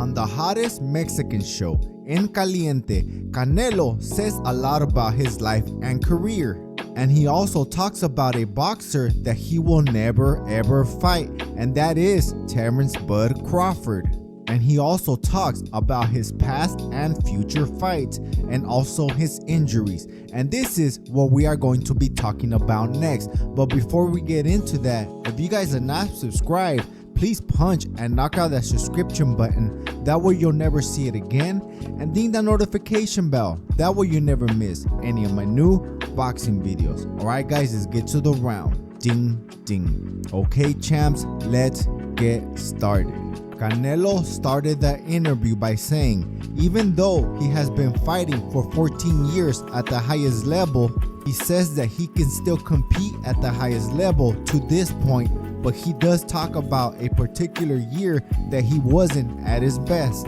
on the hottest Mexican show, En Caliente, Canelo says a lot about his life and career. And he also talks about a boxer that he will never ever fight, and that is Terence Bud Crawford. And he also talks about his past and future fights and also his injuries. And this is what we are going to be talking about next. But before we get into that, if you guys are not subscribed, please punch and knock out that subscription button. That way you'll never see it again. And ding the notification bell. That way you never miss any of my new boxing videos. Alright guys, let's get to the round. Ding, ding. Okay champs, let's get started. Canelo started the interview by saying, even though he has been fighting for 14 years at the highest level, he says that he can still compete at the highest level to this point, but he does talk about a particular year that he wasn't at his best.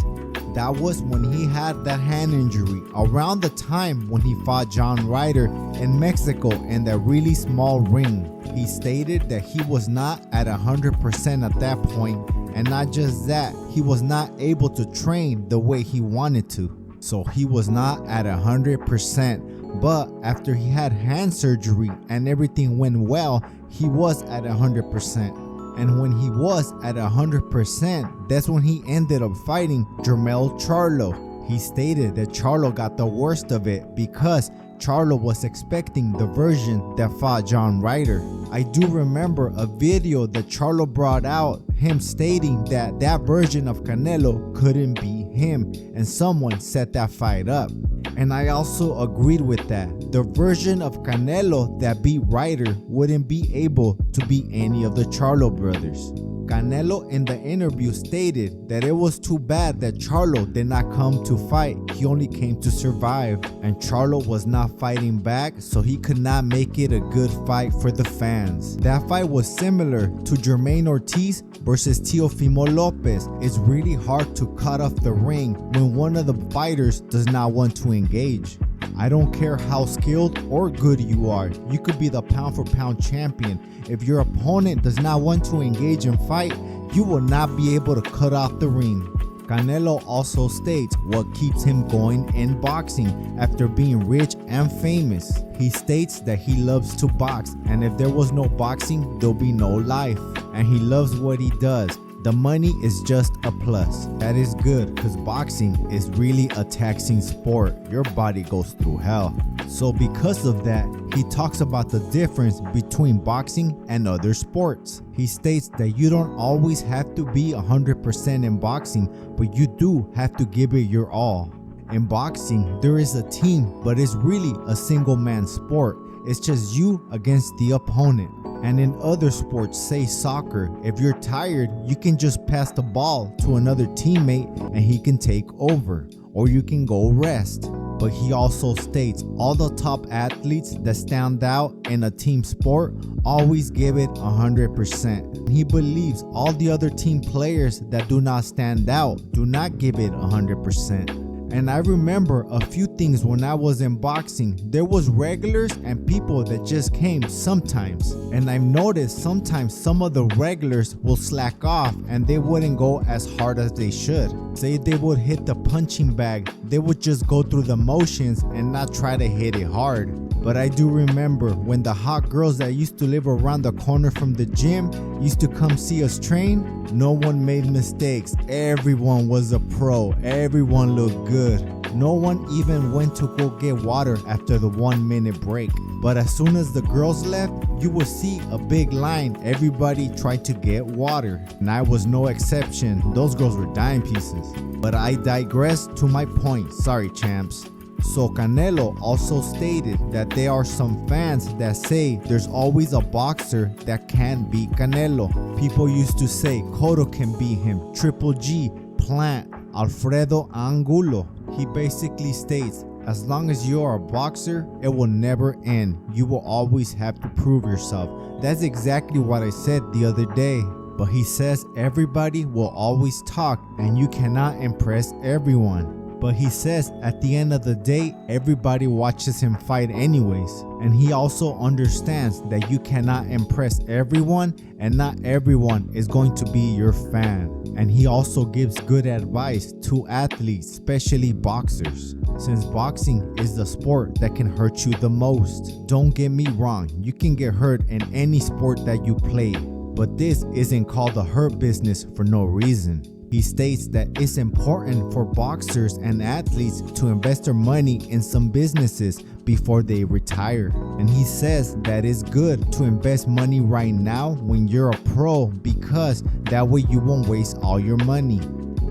That was when he had that hand injury around the time when he fought John Ryder in Mexico in that really small ring. He stated that he was not at 100% at that point, and not just that, he was not able to train the way he wanted to. So he was not at 100%, but after he had hand surgery and everything went well, he was at 100%. And when he was at 100%, that's when he ended up fighting Jermell Charlo. He stated that Charlo got the worst of it because Charlo was expecting the version that fought John Ryder. I do remember a video that Charlo brought out, him stating that that version of Canelo couldn't be him, and someone set that fight up. And I also agreed with that. The version of Canelo that beat Ryder wouldn't be able to beat any of the Charlo brothers. Canelo in the interview stated that it was too bad that Charlo did not come to fight. He only came to survive, and Charlo was not fighting back, so he could not make it a good fight for the fans. That fight was similar to Jermaine Ortiz versus Teofimo Lopez. It's really hard to cut off the ring when one of the fighters does not want to engage. I don't care how skilled or good you are, you could be the pound for pound champion. If your opponent does not want to engage and fight, you will not be able to cut off the ring. Canelo also states what keeps him going in boxing after being rich and famous. He states that he loves to box, and if there was no boxing, there'll be no life. And he loves what he does. The money is just a plus. That is good because boxing is really a taxing sport. Your body goes through hell. So because of that, he talks about the difference between boxing and other sports. He states that you don't always have to be 100% in boxing, but you do have to give it your all. In boxing, there is a team, but it's really a single man sport. It's just you against the opponent. And in other sports, say soccer, if you're tired, you can just pass the ball to another teammate and he can take over, or you can go rest. But he also states all the top athletes that stand out in a team sport always give it 100%. He believes all the other team players that do not stand out do not give it 100%. And I remember a few things when I was in boxing. There was regulars and people that just came sometimes. And I've noticed sometimes some of the regulars will slack off and they wouldn't go as hard as they should. Say they would hit the punching bag, they would just go through the motions and not try to hit it hard. But I do remember when the hot girls that used to live around the corner from the gym used to come see us train, no one made mistakes. Everyone was a pro. Everyone looked good. No one even went to go get water after the 1 minute break. But as soon as the girls left, you would see a big line. Everybody tried to get water, and I was no exception. Those girls were dime pieces. But I digress to my point. Sorry, champs. So Canelo also stated that there are some fans that say there's always a boxer that can beat Canelo. People used to say Cotto can beat him, Triple G, Plant, Alfredo Angulo. He basically states, as long as you're a boxer, it will never end. You will always have to prove yourself. That's exactly what I said the other day. But he says everybody will always talk and you cannot impress everyone. But he says at the end of the day, everybody watches him fight anyways. And he also understands that you cannot impress everyone and not everyone is going to be your fan. And he also gives good advice to athletes, especially boxers, since boxing is the sport that can hurt you the most. Don't get me wrong, you can get hurt in any sport that you play, but this isn't called the hurt business for no reason. He states that it's important for boxers and athletes to invest their money in some businesses before they retire. And he says that it's good to invest money right now when you're a pro, because that way you won't waste all your money.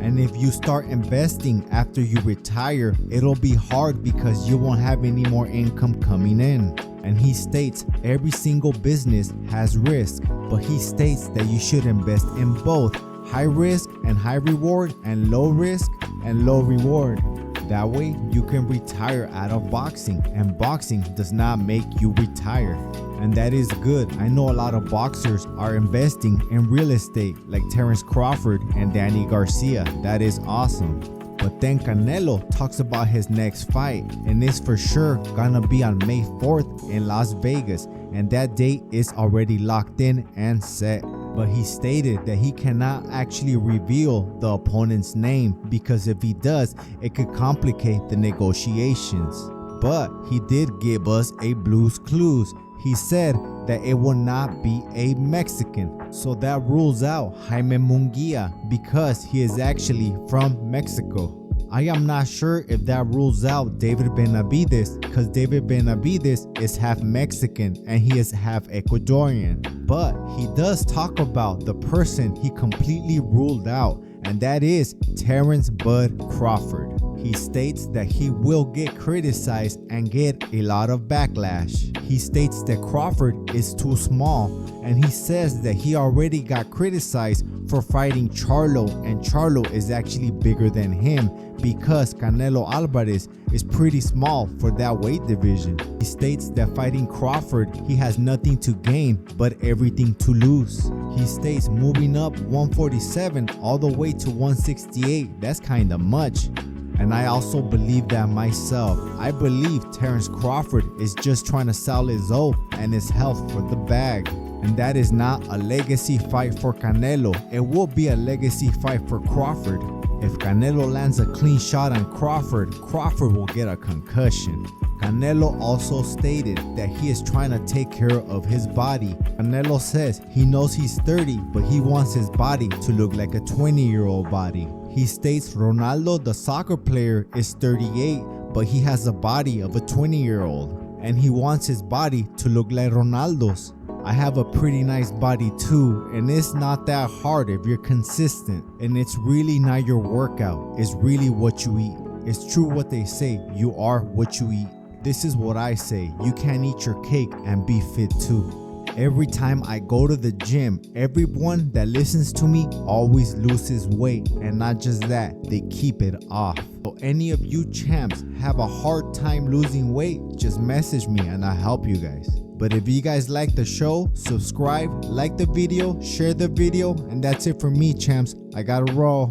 And if you start investing after you retire, it'll be hard because you won't have any more income coming in. And he states every single business has risk, but he states that you should invest in both high risk and high reward, and low risk and low reward. That way you can retire out of boxing, and boxing does not make you retire. And that is good. I know a lot of boxers are investing in real estate like Terence Crawford and Danny Garcia. That is awesome. But then Canelo talks about his next fight, and it's for sure gonna be on May 4th in Las Vegas, and that date is already locked in and set. But he stated that he cannot actually reveal the opponent's name, because if he does, it could complicate the negotiations. But he did give us a Blue's Clues. He said that it will not be a Mexican, so that rules out Jaime Munguia because he is actually from Mexico. I am not sure if that rules out David Benavidez, because David Benavidez is half Mexican and he is half Ecuadorian. But he does talk about the person he completely ruled out, and that is Terence Bud Crawford. He states that he will get criticized and get a lot of backlash. He states that Crawford is too small, and he says that he already got criticized for fighting Charlo, and Charlo is actually bigger than him because Canelo Alvarez is pretty small for that weight division. He states that fighting Crawford, he has nothing to gain but everything to lose. He states moving up 147 all the way to 168, that's kinda much. And I also believe that myself. I believe Terence Crawford is just trying to sell his oath and his health for the bag. And that is not a legacy fight for Canelo. It will be a legacy fight for Crawford. If Canelo lands a clean shot on Crawford, Crawford will get a concussion. Canelo also stated that he is trying to take care of his body. Canelo says he knows he's 30, but he wants his body to look like a 20-year-old body. He states Ronaldo, the soccer player, is 38, but he has the body of a 20-year-old, and he wants his body to look like Ronaldo's. I have a pretty nice body too, and it's not that hard if you're consistent, and it's really not your workout, it's really what you eat. It's true what they say, you are what you eat. This is what I say, you can't eat your cake and be fit too. Every time I go to the gym, everyone that listens to me always loses weight, and not just that, they keep it off. So any of you champs have a hard time losing weight, just message me and I'll help you guys. But if you guys like the show, subscribe, like the video, share the video, and that's it for me, champs. I gotta roll.